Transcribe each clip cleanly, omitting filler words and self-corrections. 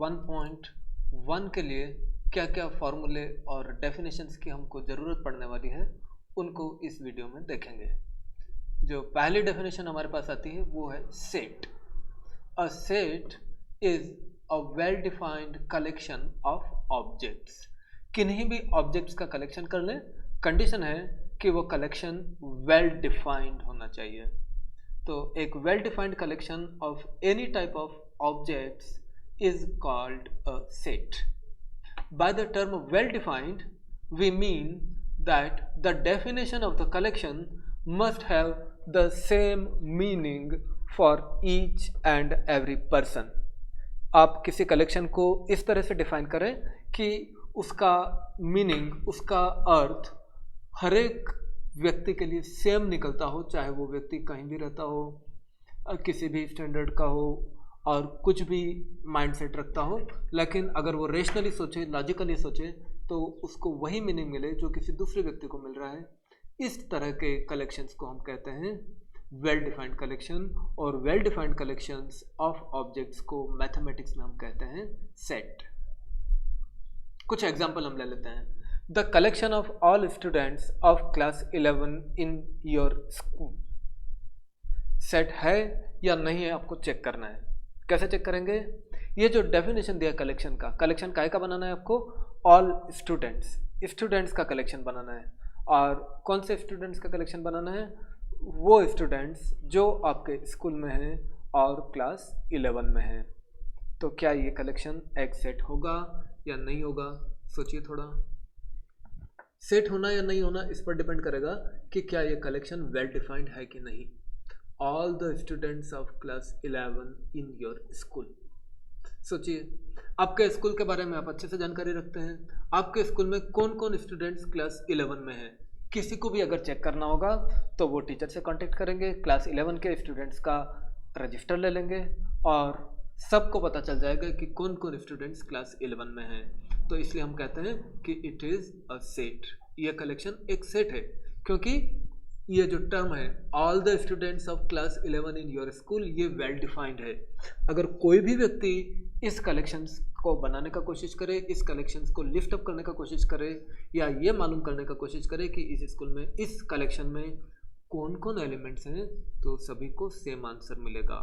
1.1 के लिए क्या क्या फॉर्मूले और डेफिनेशंस की हमको ज़रूरत पड़ने वाली है उनको इस वीडियो में देखेंगे। जो पहली डेफिनेशन हमारे पास आती है वो है set. A set is a well defined collection of objects. किन्हीं भी ऑब्जेक्ट्स का कलेक्शन कर लें, कंडीशन है कि वो कलेक्शन वेल डिफाइंड होना चाहिए। तो एक well defined collection of any type of objects is called a set. By the term well defined we mean that the definition of the collection must have the same meaning for each and every person। आप किसी collection को इस तरह से define करें कि उसका meaning, उसका अर्थ हर एक व्यक्ति के लिए सेम निकलता हो, चाहे वो व्यक्ति कहीं भी रहता हो, किसी भी स्टैंडर्ड का हो और कुछ भी माइंडसेट रखता हो, लेकिन अगर वो रेशनली सोचे, लॉजिकली सोचे तो उसको वही मीनिंग मिले जो किसी दूसरे व्यक्ति को मिल रहा है। इस तरह के कलेक्शंस को हम कहते हैं वेल डिफाइंड कलेक्शन, और well defined collections of objects को मैथमेटिक्स में हम कहते हैं सेट। कुछ एग्जांपल हम ले लेते हैं। The collection of all students of class 11 in your school. Set है या नहीं है आपको चेक करना है। कैसे चेक करेंगे? ये जो डेफिनेशन दिया कलेक्शन का, कलेक्शन काय का बनाना है आपको? ऑल स्टूडेंट्स, स्टूडेंट्स का कलेक्शन बनाना है। और कौन से स्टूडेंट्स का कलेक्शन बनाना है? वो स्टूडेंट्स जो आपके स्कूल में हैं और क्लास 11 में हैं। तो क्या ये कलेक्शन एक सेट होगा या नहीं होगा? सोचिए थोड़ा। सेट होना या नहीं होना इस पर डिपेंड करेगा कि क्या ये कलेक्शन वेल डिफाइंड है कि नहीं। All the students of class 11 in your school. सोचिए, आपके स्कूल के बारे में आप अच्छे से जानकारी रखते हैं। आपके स्कूल में कौन कौन स्टूडेंट्स क्लास 11 में हैं। किसी को भी अगर चेक करना होगा तो वो टीचर से कांटेक्ट करेंगे, क्लास 11 के स्टूडेंट्स का रजिस्टर ले लेंगे और सबको पता चल जाएगा कि कौन कौन स्टूडेंट्स क्लास 11 में हैं। तो इसलिए हम कहते हैं कि इट इज़ अ सेट। ये कलेक्शन एक सेट है, क्योंकि ये जो टर्म है all the students of class 11 in your school, ये वेल डिफाइंड है। अगर कोई भी व्यक्ति इस कलेक्शंस को बनाने का कोशिश करे, इस कलेक्शंस को लिफ्ट अप करने का कोशिश करे, या ये मालूम करने का कोशिश करे कि इस स्कूल में, इस कलेक्शन में कौन कौन एलिमेंट्स हैं, तो सभी को सेम आंसर मिलेगा।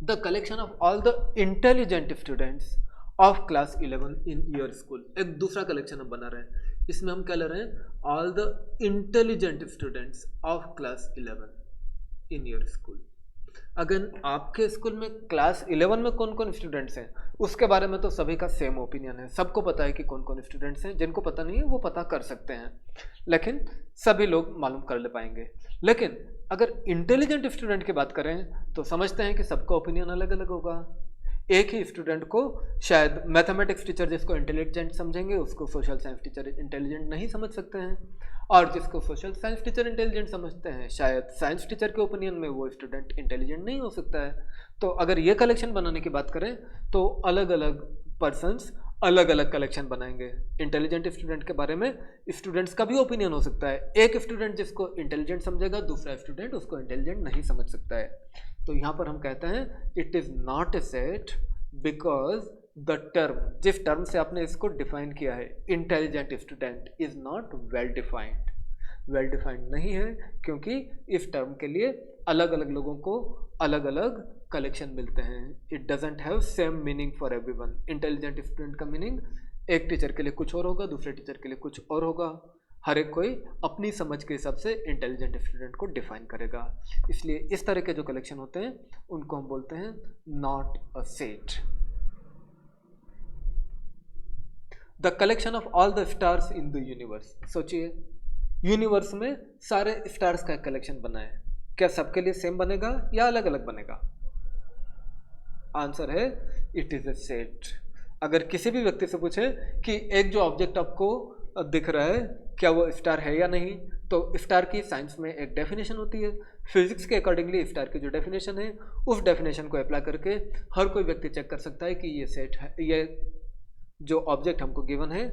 The collection of all the intelligent students of class 11 in your school. एक दूसरा कलेक्शन हम बना रहे हैं, इसमें हम क्या ले रहे हैं? All the intelligent students of class 11 in your school. अगर आपके स्कूल में क्लास 11 में कौन कौन स्टूडेंट्स हैं उसके बारे में तो सभी का सेम ओपिनियन है, सबको पता है कि कौन कौन स्टूडेंट्स हैं। जिनको पता नहीं है वो पता कर सकते हैं, लेकिन सभी लोग मालूम कर ले पाएंगे। लेकिन अगर इंटेलिजेंट स्टूडेंट की बात करें तो समझते हैं कि सबका ओपिनियन अलग अलग होगा। एक ही स्टूडेंट को शायद मैथमेटिक्स टीचर जिसको इंटेलिजेंट समझेंगे उसको सोशल साइंस टीचर इंटेलिजेंट नहीं समझ सकते हैं, और जिसको सोशल साइंस टीचर इंटेलिजेंट समझते हैं शायद साइंस टीचर के ओपिनियन में वो स्टूडेंट इंटेलिजेंट नहीं हो सकता है। तो अगर ये कलेक्शन बनाने की बात करें तो अलग अलग पर्सन्स अलग अलग कलेक्शन बनाएंगे। इंटेलिजेंट स्टूडेंट के बारे में स्टूडेंट्स का भी ओपिनियन हो सकता है। एक स्टूडेंट जिसको इंटेलिजेंट समझेगा, दूसरा स्टूडेंट उसको इंटेलिजेंट नहीं समझ सकता है। तो यहाँ पर हम कहते हैं it is not a set because the term, जिस टर्म से आपने इसको डिफाइन किया है, intelligent student, is not well defined. Well defined नहीं है क्योंकि इस टर्म के लिए अलग अलग लोगों को अलग अलग कलेक्शन मिलते हैं। It doesn't have same meaning for everyone. Intelligent student का मीनिंग एक टीचर के लिए कुछ और होगा, दूसरे टीचर के लिए कुछ और होगा। हर एक कोई अपनी समझ के हिसाब से इंटेलिजेंट स्टूडेंट को डिफाइन करेगा। इसलिए इस तरह के जो कलेक्शन होते हैं उनको हम बोलते हैं not a set. The collection of all the stars in the universe. सोचिए, यूनिवर्स में सारे स्टार्स का कलेक्शन बना है, क्या सबके लिए सेम बनेगा या अलग अलग बनेगा? आंसर है इट इज अ सेट। अगर किसी भी व्यक्ति से पूछे कि एक जो ऑब्जेक्ट आपको दिख रहा है क्या वो स्टार है या नहीं, तो स्टार की साइंस में एक डेफिनेशन होती है। फिजिक्स के अकॉर्डिंगली स्टार की जो डेफिनेशन है उस डेफिनेशन को अप्लाई करके हर कोई व्यक्ति चेक कर सकता है कि ये सेट है, ये जो ऑब्जेक्ट हमको गिवन है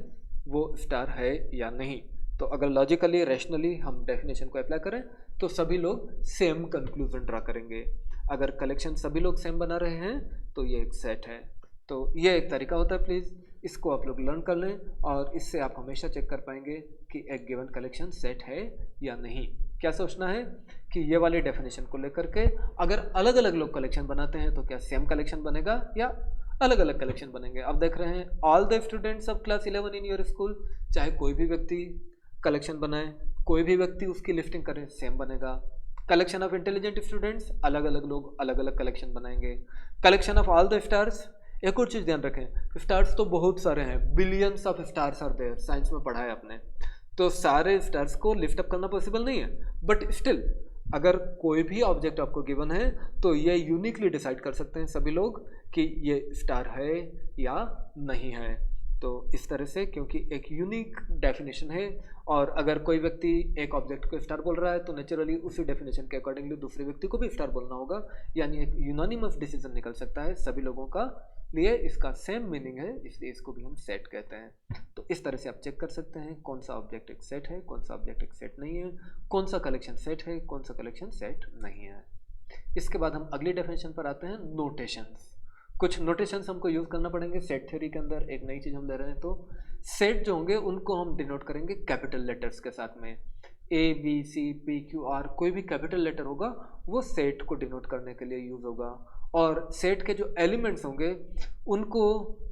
वो स्टार है या नहीं। तो अगर लॉजिकली, रैशनली हम डेफिनेशन को अप्लाई करें तो सभी लोग सेम कंक्लूजन ड्रा करेंगे। अगर कलेक्शन सभी लोग सेम बना रहे हैं तो ये एक सेट है। तो ये एक तरीका होता है, प्लीज़ इसको आप लोग लर्न कर लें और इससे आप हमेशा चेक कर पाएंगे कि एक गिवन कलेक्शन सेट है या नहीं। क्या सोचना है कि ये वाली डेफिनेशन को लेकर के अगर अलग अलग लोग कलेक्शन बनाते हैं तो क्या सेम कलेक्शन बनेगा या अलग अलग कलेक्शन बनेंगे। अब देख रहे हैं all the students of class 11 in your school, चाहे कोई भी व्यक्ति कलेक्शन बनाए, कोई भी व्यक्ति उसकी लिस्टिंग करे, सेम बनेगा। कलेक्शन ऑफ इंटेलिजेंट स्टूडेंट्स, अलग अलग लोग अलग अलग कलेक्शन बनाएंगे। Collection of all the stars, एक और चीज़ ध्यान रखें, स्टार्स तो बहुत सारे हैं, billions of stars are there, science में पढ़ा है आपने, तो सारे स्टार्स को लिफ्ट अप करना पॉसिबल नहीं है, बट स्टिल अगर कोई भी ऑब्जेक्ट आपको गिवन है तो ये यूनिकली डिसाइड कर सकते हैं सभी लोग कि ये स्टार है या नहीं है। तो इस तरह से, क्योंकि एक यूनिक डेफिनेशन है और अगर कोई व्यक्ति एक ऑब्जेक्ट को स्टार बोल रहा है तो नेचुरली उसी डेफिनेशन के अकॉर्डिंगली दूसरे व्यक्ति को भी स्टार बोलना होगा, यानी एक यूनानिमस डिसीजन निकल सकता है सभी लोगों का लिए, इसका सेम मीनिंग है, इसलिए इसको भी हम सेट कहते हैं। तो इस तरह से आप चेक कर सकते हैं कौन सा ऑब्जेक्ट एक सेट है, कौन सा ऑब्जेक्ट एक सेट नहीं है, कौन सा कलेक्शन सेट है, कौन सा कलेक्शन सेट नहीं है। इसके बाद हम अगली डेफिनेशन पर आते हैं, नोटेशंस। कुछ नोटेशंस हमको यूज़ करना पड़ेंगे सेट थ्योरी के अंदर। एक नई चीज़ हम ले रहे हैं, तो सेट जो होंगे उनको हम डिनोट करेंगे कैपिटल लेटर्स के साथ में। A B C P Q R, कोई भी कैपिटल लेटर होगा वो सेट को डिनोट करने के लिए यूज़ होगा, और सेट के जो एलिमेंट्स होंगे उनको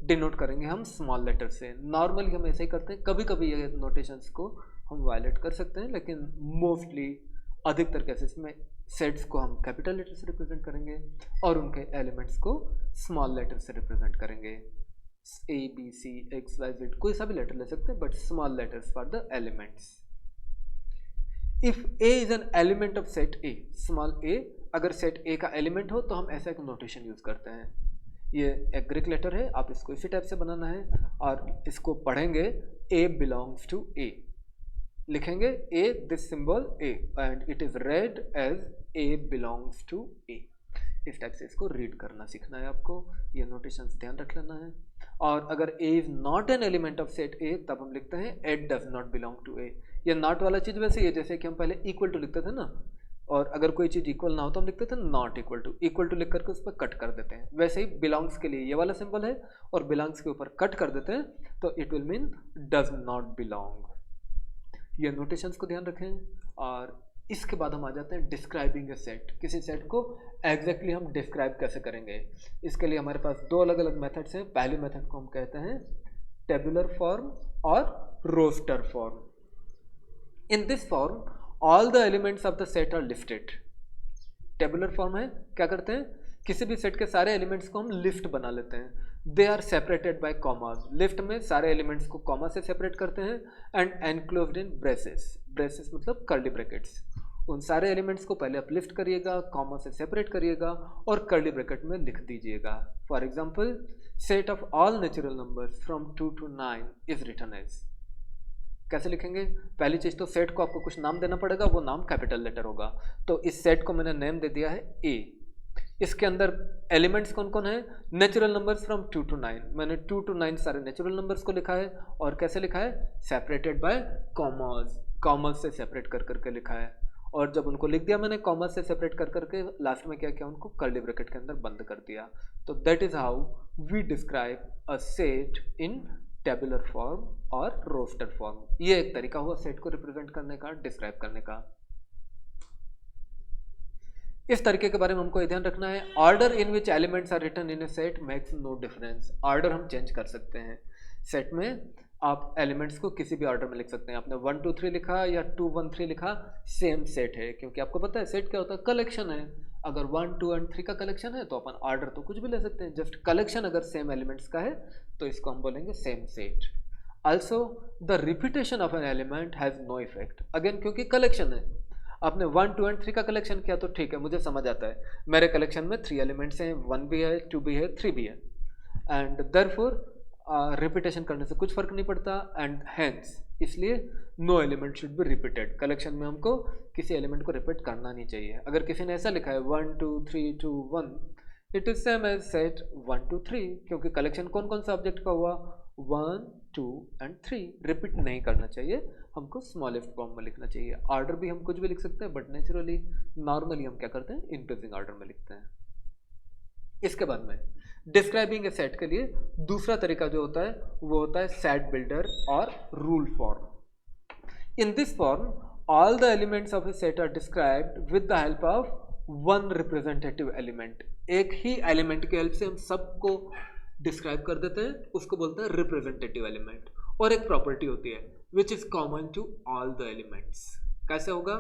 डिनोट करेंगे हम स्मॉल लेटर से। नॉर्मली हम ऐसे ही करते हैं, कभी कभी ये नोटेशंस को हम वायलेट कर सकते हैं, लेकिन मोस्टली अधिकतर केसेस में सेट्स को हम कैपिटल लेटर से रिप्रेजेंट करेंगे और उनके एलिमेंट्स को स्मॉल लेटर से रिप्रेजेंट करेंगे। A B C X Y Z, कोई सा भी लेटर ले सकते हैं, but small letters for the elements. If a is an element of set A, small a अगर सेट ए का एलिमेंट हो तो हम ऐसा एक नोटेशन यूज करते हैं। ये एक ग्रीक लेटर है, आप इसको इसी टाइप से बनाना है और इसको पढ़ेंगे ए बिलोंग्स टू ए, लिखेंगे a this symbol a and it is read as a belongs to A. इस टाइप से इसको रीड करना सीखना है आपको, ये नोटेशंस ध्यान रख लेना है। और अगर a is not an element of set A, तब हम लिखते हैं it does not belong to A. ये नॉट वाला चीज वैसे ही है जैसे कि हम पहले इक्वल टू लिखते थे ना, और अगर कोई चीज़ इक्वल ना हो तो हम लिखते थे not equal to, equal to लिख करके उस पर कट कर देते हैं। वैसे ही बिलोंग्स के लिए ये वाला सिंबल है और बिलोंग्स के ऊपर कट कर देते हैं तो it will mean does not belong. ये नोटेशंस को ध्यान रखें। और इसके बाद हम आ जाते हैं डिस्क्राइबिंग ए सेट। किसी सेट को एग्जैक्टली हम डिस्क्राइब कैसे करेंगे, इसके लिए हमारे पास दो अलग अलग मेथड्स हैं। पहले मेथड को हम कहते हैं टेबुलर फॉर्म और roster form. In this form all the elements of the set are listed. Tabular form है, क्या करते हैं, किसी भी सेट के सारे एलिमेंट्स को हम लिस्ट बना लेते हैं। They are separated by commas, list में सारे एलिमेंट्स को कॉमा से सेपरेट करते हैं and enclosed in braces, braces मतलब कर्ली ब्रैकेट्स। उन सारे एलिमेंट्स को पहले आप लिस्ट करिएगा, कॉमा से सेपरेट करिएगा और कर्ली ब्रैकेट में लिख दीजिएगा। For example, set of all natural numbers from 2 to 9 is written as. कैसे लिखेंगे, पहली चीज तो सेट को आपको कुछ नाम देना पड़ेगा, वो नाम कैपिटल लेटर होगा। तो इस सेट को मैंने नेम दे दिया है ए। इसके अंदर एलिमेंट्स कौन कौन है, नेचुरल नंबर्स फ्रॉम 2 to 9। मैंने 2 to 9 सारे नेचुरल नंबर्स को लिखा है, और कैसे लिखा है, सेपरेटेड बाय कॉमास, कॉमास से सेपरेट कर करके लिखा है। और जब उनको लिख दिया मैंने कॉमास से सेपरेट कर करके, लास्ट में क्या किया, उनको कर्ली ब्रैकेट के अंदर बंद कर दिया। तो that is how we describe a set in tabular form और रोस्टर फॉर्म। ये एक तरीका हुआ सेट को रिप्रेजेंट करने का, डिस्क्राइब करने का। इस तरीके के बारे में हमको ध्यान रखना है। Order in which elements are written in a set makes no difference. Order हम चेंज कर सकते हैं सेट में, आप एलिमेंट्स को किसी भी ऑर्डर में लिख सकते हैं। आपने 1 2 3 लिखा या 2 1 3 लिखा, सेम सेट है, क्योंकि आपको पता है सेट क्या होता है, कलेक्शन है। अगर 1 2 और 3 का कलेक्शन है तो अपन ऑर्डर तो कुछ भी ले सकते हैं, जस्ट कलेक्शन अगर सेम एलिमेंट्स का है तो इसको हम बोलेंगे same set. Also the repetition of an element has no effect, again क्योंकि कलेक्शन है। आपने 1 2 और 3 का कलेक्शन किया तो ठीक है, मुझे समझ आता है, मेरे कलेक्शन में 3 एलिमेंट्स हैं, 1 भी है, 2 भी है, 3 भी है, एंड देयरफॉर रिपीटेशन करने से कुछ फर्क नहीं पड़ता, एंड हेंस इसलिए no element should be repeated. Collection में हमको किसी एलिमेंट को रिपीट करना नहीं चाहिए। अगर किसी ने ऐसा लिखा है 1 2 3 2 1, it is same as set 1 2 3, क्योंकि कलेक्शन कौन कौन सा ऑब्जेक्ट का हुआ, 1 2 एंड 3 रिपीट नहीं करना चाहिए, हमको स्मॉलेस्ट फॉर्म में लिखना चाहिए। ऑर्डर भी हम कुछ भी लिख सकते हैं, बट नेचुरली नॉर्मली हम क्या करते हैं, इंक्रीजिंग ऑर्डर में लिखते हैं। इसके बाद में डिस्क्राइबिंग ए सेट के लिए दूसरा तरीका जो होता है वो होता है सेट बिल्डर और rule form. In this form all the elements of a set are described with the help of one representative element. एक ही एलिमेंट की हेल्प से हम सबको डिस्क्राइब कर देते हैं, उसको बोलते हैं रिप्रेजेंटेटिव एलिमेंट। और एक प्रॉपर्टी होती है which is common to all the elements. कैसे होगा,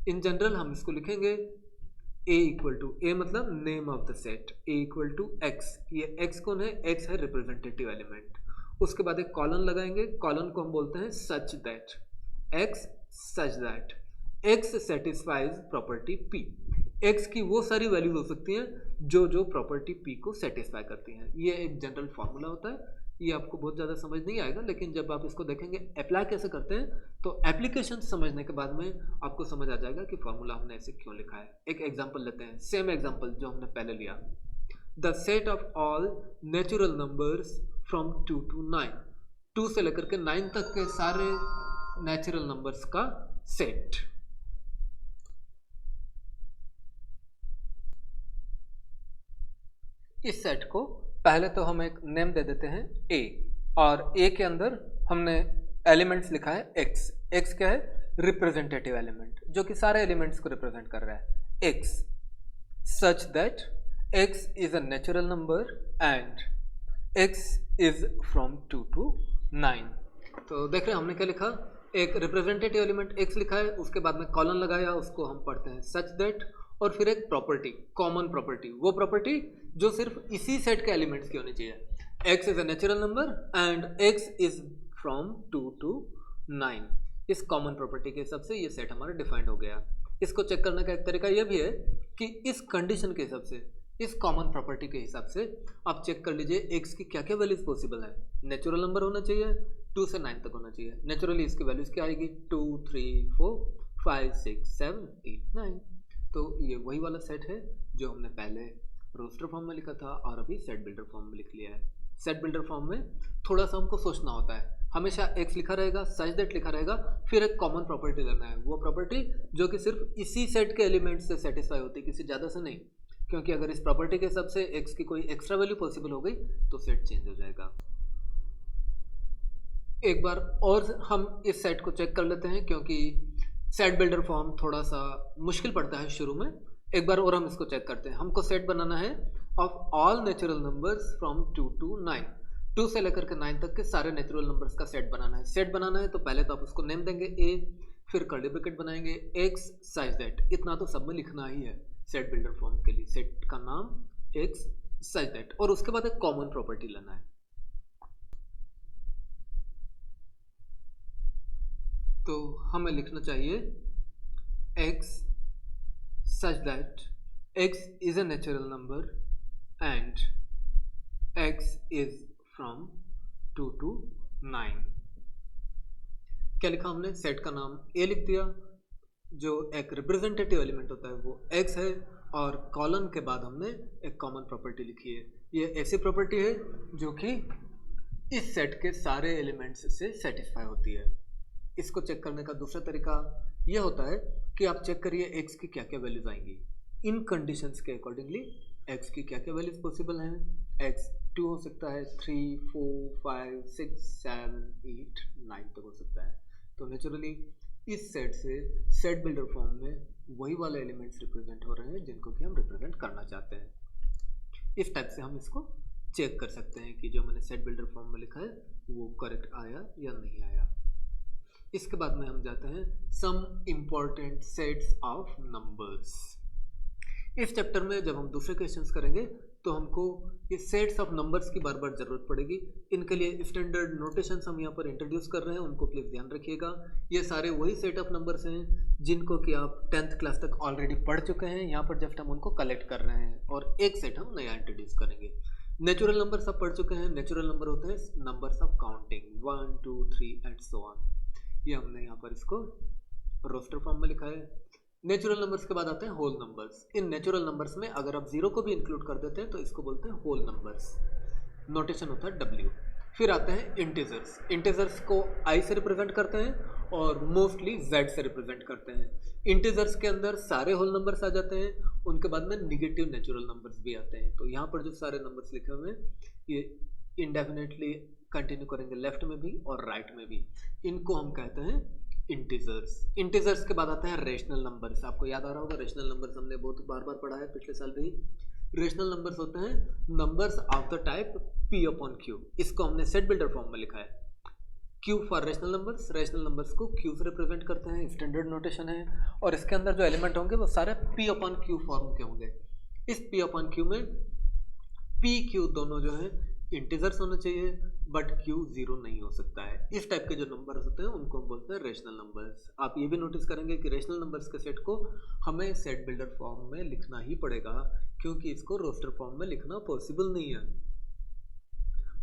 इन जनरल हम इसको लिखेंगे a इक्वल टू, ए मतलब name of the set, a equal to x। ये x कौन है, x है रिप्रेजेंटेटिव एलिमेंट। उसके बाद एक कॉलन लगाएंगे, कॉलन को हम बोलते हैं such that, x such that x satisfies property p। x की वो सारी वैल्यूज हो सकती हैं जो प्रॉपर्टी p को सेटिस्फाई करती हैं। ये एक जनरल फार्मूला होता है, ये आपको बहुत ज़्यादा समझ नहीं आएगा, लेकिन जब आप इसको देखेंगे अप्लाई कैसे करते हैं तो एप्लीकेशन समझने के बाद में आपको समझ आ जाएगा कि फार्मूला हमने ऐसे क्यों लिखा है। एक एग्जांपल लेते हैं, सेम एग्जांपल जो हमने पहले लिया, the set of all natural numbers from 2 to 9, 2 से लेकर के 9 तक के सारे नेचुरल नंबर्स का सेट। इस सेट को पहले तो हम एक नेम दे देते हैं a, और a के अंदर हमने एलिमेंट्स लिखा है x। x क्या है, रिप्रेजेंटेटिव एलिमेंट जो कि सारे एलिमेंट्स को रिप्रेजेंट कर रहा है। x such that x is a natural number and x is from 2 to 9। तो देख रहे हैं हमने क्या लिखा, एक रिप्रेजेंटेटिव एलिमेंट x लिखा है, उसके बाद में कॉलन लगाया, उसको हम पढ़ते हैं सच दैट, और फिर एक प्रॉपर्टी, कॉमन प्रॉपर्टी, वो प्रॉपर्टी जो सिर्फ इसी सेट के एलिमेंट्स की होनी चाहिए। x is a natural number and x is from 2 to 9। इस कॉमन प्रॉपर्टी के हिसाब से ये सेट हमारा डिफाइंड हो गया। इसको चेक करने का एक तरीका यह भी है कि इस कंडीशन के हिसाब से, इस कॉमन प्रॉपर्टी के हिसाब से आप चेक कर लीजिए x की क्या क्या वैल्यूज पॉसिबल है। नेचुरल नंबर होना चाहिए, 2 से 9 तक होना चाहिए। नेचुरली इसकी वैल्यूज क्या आएगी, 2 3 4 5 6 7 8 9। तो ये वही वाला सेट है जो हमने पहले रोस्टर फॉर्म में लिखा था और अभी सेट बिल्डर फॉर्म में लिख लिया है। सेट बिल्डर फॉर्म में थोड़ा सा हमको सोचना होता है, हमेशा x लिखा रहेगा, सच दैट लिखा रहेगा, फिर एक कॉमन प्रॉपर्टी लेना है, वो प्रॉपर्टी जो कि सिर्फ इसी सेट के एलिमेंट से सेटिस्फाई होती है, किसी ज़्यादा से नहीं, क्योंकि अगर इस प्रॉपर्टी के हिसाब से x की कोई एक्स्ट्रा वैल्यू पॉसिबल हो गई तो सेट चेंज हो जाएगा। एक बार और हम इस सेट को चेक कर लेते हैं, क्योंकि सेट बिल्डर फॉर्म थोड़ा सा मुश्किल पड़ता है शुरू में। एक बार और हम इसको चेक करते हैं। हमको सेट बनाना है of all natural numbers from 2 to 9, 2 से लेकर के 9 तक के सारे नेचुरल नंबर्स का सेट बनाना है। सेट बनाना है तो पहले तो आप उसको नेम देंगे a, फिर कर्ली ब्रैकेट बनाएंगे x सच दैट, इतना तो सब में लिखना ही है सेट बिल्डर फॉर्म के लिए, सेट का नाम x सच दैट, और उसके बाद एक कॉमन प्रॉपर्टी लेना है। तो हमें लिखना चाहिए x such that x is a natural number and x is from 2 to 9। क्या लिखा हमने, सेट का नाम a लिख दिया, जो एक रिप्रेजेंटेटिव एलिमेंट होता है वो x है, और कॉलन के बाद हमने एक कॉमन प्रॉपर्टी लिखी है। ये ऐसी प्रॉपर्टी है जो कि इस सेट के सारे एलिमेंट्स से सेटिस्फाई होती है। इसको चेक करने का दूसरा तरीका यह होता है कि आप चेक करिए x की क्या क्या वैल्यूज आएंगी, इन कंडीशंस के अकॉर्डिंगली x की क्या क्या वैल्यूज पॉसिबल हैं। x 2 हो सकता है, 3 4 5 6 7 8 9 तक हो सकता है। तो नेचुरली इस सेट से सेट बिल्डर फॉर्म में वही वाले एलिमेंट्स रिप्रेजेंट हो रहे हैं जिनको कि हम रिप्रेजेंट करना चाहते हैं। इस टाइप से हम इसको चेक कर सकते हैं कि जो मैंने सेट बिल्डर फॉर्म में लिखा है वो करेक्ट आया या नहीं आया। इसके बाद में हम जाते हैं some important sets of numbers. इस चैप्टर में जब हम दूसरे क्वेश्चंस करेंगे तो हमको ये सेट्स ऑफ नंबर्स की बार बार ज़रूरत पड़ेगी। इनके लिए स्टैंडर्ड नोटेशंस हम यहाँ पर इंट्रोड्यूस कर रहे हैं, उनको प्लीज़ ध्यान रखिएगा। ये सारे वही सेट ऑफ नंबर्स हैं जिनको कि आप 10th क्लास तक ऑलरेडी पढ़ चुके हैं। यहाँ पर जस्ट हम उनको कलेक्ट कर रहे हैं और एक सेट हम नया इंट्रोड्यूस करेंगे। नेचुरल नंबर्स आप पढ़ चुके हैं। नेचुरल नंबर होते हैं numbers of counting, 1 2 3 and so on. ये हमने यहाँ पर इसको रोस्टर फॉर्म में लिखा है। नेचुरल नंबर्स के बाद आते हैं होल नंबर्स। इन नेचुरल नंबर्स में अगर आप जीरो को भी इंक्लूड कर देते हैं तो इसको बोलते हैं होल नंबर्स। नोटेशन होता है W। फिर आते हैं इंटीजर्स। इंटीजर्स को आई से रिप्रेजेंट करते हैं और मोस्टली जेड से रिप्रेजेंट करते हैं। इंटीजर्स के अंदर सारे होल नंबर्स आ जाते हैं, उनके बाद में निगेटिव नेचुरल नंबर्स भी आते हैं। तो यहाँ पर जो सारे नंबर्स लिखे हुए हैं ये इंडेफिनेटली कंटिन्यू करेंगे लेफ्ट में भी और राइट में भी, इनको हम कहते हैं इंटीजर्स। इंटीजर्स के बाद आते हैं रेशनल नंबर्स। आपको याद आ रहा होगा रेशनल नंबर्स हमने बहुत बार बार पढ़ा है, पिछले साल भी। रेशनल नंबर्स होते हैं numbers of the type p upon q। इसको हमने सेट बिल्डर फॉर्म में लिखा है, q for rational numbers. Rational numbers को q से रिप्रेजेंट करते हैं, स्टैंडर्ड नोटेशन है, और इसके अंदर जो एलिमेंट होंगे वो सारे p अपॉन q फॉर्म के होंगे। इस p अपॉन q में p q दोनों जो है इंटीजर्स होने चाहिए, बट q जीरो नहीं हो सकता है। इस टाइप के जो नंबर्स होते हैं उनको हम बोलते हैं रेशनल नंबर्स। आप ये भी नोटिस करेंगे कि रेशनल नंबर्स के सेट को हमें सेट बिल्डर फॉर्म में लिखना ही पड़ेगा, क्योंकि इसको रोस्टर फॉर्म में लिखना पॉसिबल नहीं है।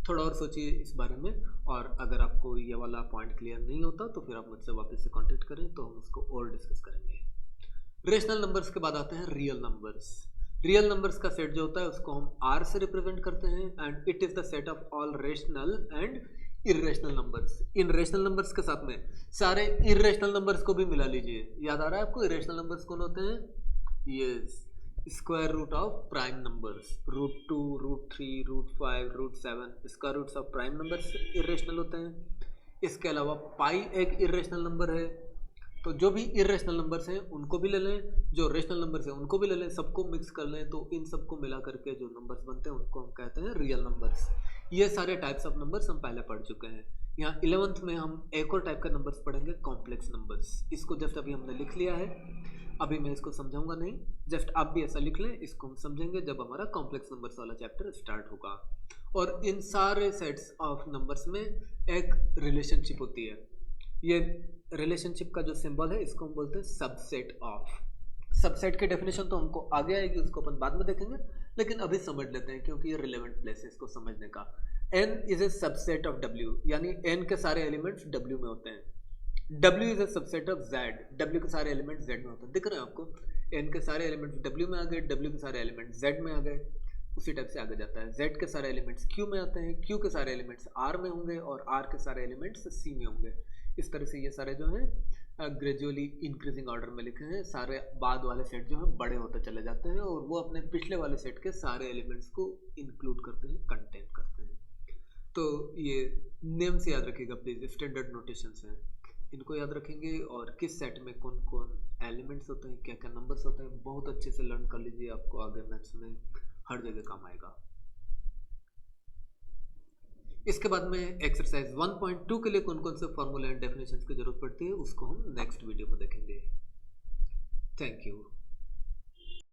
थोड़ा और सोचिए इस बारे में, और अगर आपको ये वाला पॉइंट क्लियर नहीं होता तो फिर आप मुझसे वापस से कांटेक्ट करें, तो हम उसको और डिस्कस करेंगे। रेशनल नंबर्स के बाद आते हैं रियल नंबर्स। रियल नंबर्स का सेट जो होता है उसको हम r से रिप्रेजेंट करते हैं, and it is the set of all rational and irrational numbers. In rational numbers के साथ में सारे इरेशनल नंबर्स को भी मिला लीजिए। याद आ रहा है आपको इरेशनल नंबर्स कौन होते हैं? Yes, square root of prime numbers, √2, √3, √5, √7 square roots of prime numbers irrational होते हैं। इसके अलावा पाई एक इरेशनल नंबर है। तो जो भी इरेशनल नंबर्स हैं उनको भी ले लें, जो रेशनल नंबर्स हैं उनको भी ले लें, सबको मिक्स कर लें, तो इन सबको मिला करके जो नंबर्स बनते हैं उनको हम कहते हैं रियल नंबर्स। ये सारे टाइप्स ऑफ नंबर्स हम पहले पढ़ चुके हैं। यहाँ 11th में हम एक और टाइप का नंबर्स पढ़ेंगे, कॉम्प्लेक्स नंबर्स। इसको जस्ट अभी हमने लिख लिया है, अभी मैं इसको समझाऊंगा नहीं, जस्ट आप भी ऐसा लिख लें। इसको हम समझेंगे जब हमारा कॉम्प्लेक्स नंबर्स वाला चैप्टर स्टार्ट होगा। और इन सारे सेट्स ऑफ नंबर्स में एक रिलेशनशिप होती है। ये रिलेशनशिप का जो सिंबल है इसको हम बोलते हैं सबसेट ऑफ। सबसेट की डेफिनेशन तो हमको आगे आएगी, उसको अपन बाद में देखेंगे, लेकिन अभी समझ लेते हैं क्योंकि ये रिलेवेंट प्लेस है इसको समझने का। n is a subset of w, यानी n के सारे एलिमेंट्स w में होते हैं। w is a subset of z, w के सारे एलिमेंट्स z में होते हैं। दिख रहे हैं आपको, n के सारे एलिमेंट्स w में आ गए, w के सारे एलिमेंट्स z में आ गए, उसी टाइप से आगे जाता है। z के सारे एलिमेंट्स q में आते हैं, q के सारे एलिमेंट्स r में होंगे, और r के सारे एलिमेंट्स c में होंगे। इस तरह से ये सारे जो हैं ग्रेजुअली इंक्रीजिंग ऑर्डर में लिखे हैं। सारे बाद वाले सेट जो हैं बड़े होते चले जाते हैं, और वो अपने पिछले वाले सेट के सारे एलिमेंट्स को इंक्लूड करते हैं, कंटेन करते हैं। तो ये नेम से याद रखिएगा प्लीज, स्टैंडर्ड नोटेशंस हैं, इनको याद रखेंगे। और किस सेट में कौन कौन एलिमेंट्स होते हैं, क्या क्या नंबर्स होते हैं, बहुत अच्छे से लर्न कर लीजिए, आपको आगे मैथ्स में हर जगह काम आएगा। इसके बाद में एक्सरसाइज 1.2 के लिए कौन कौन से फॉर्मूला एंड डेफिनेशंस की जरूरत पड़ती है उसको हम नेक्स्ट वीडियो में देखेंगे। Thank you.